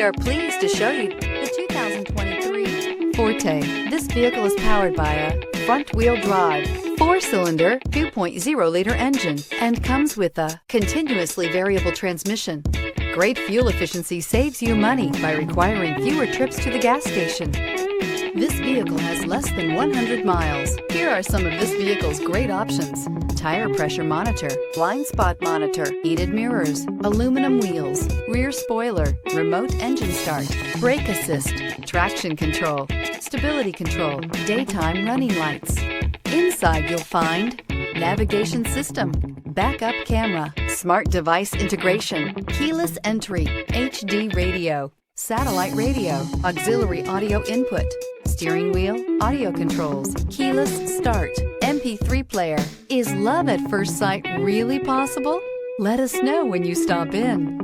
are pleased to show you the 2023 Forte. This vehicle is powered by a front-wheel drive, 4-cylinder, 2.0-liter engine, and comes with a continuously variable transmission. Great fuel efficiency saves you money by requiring fewer trips to the gas station. This vehicle has less than 100 miles. Here are some of this vehicle's great options: tire pressure monitor, blind spot monitor, heated mirrors, aluminum wheels, rear spoiler, remote engine start, brake assist, traction control, stability control, daytime running lights. Inside you'll find navigation system, backup camera, smart device integration, keyless entry, HD radio, satellite radio, auxiliary audio input, steering wheel audio controls, keyless start, MP3 player. Is love at first sight really possible? Let us know when you stop in.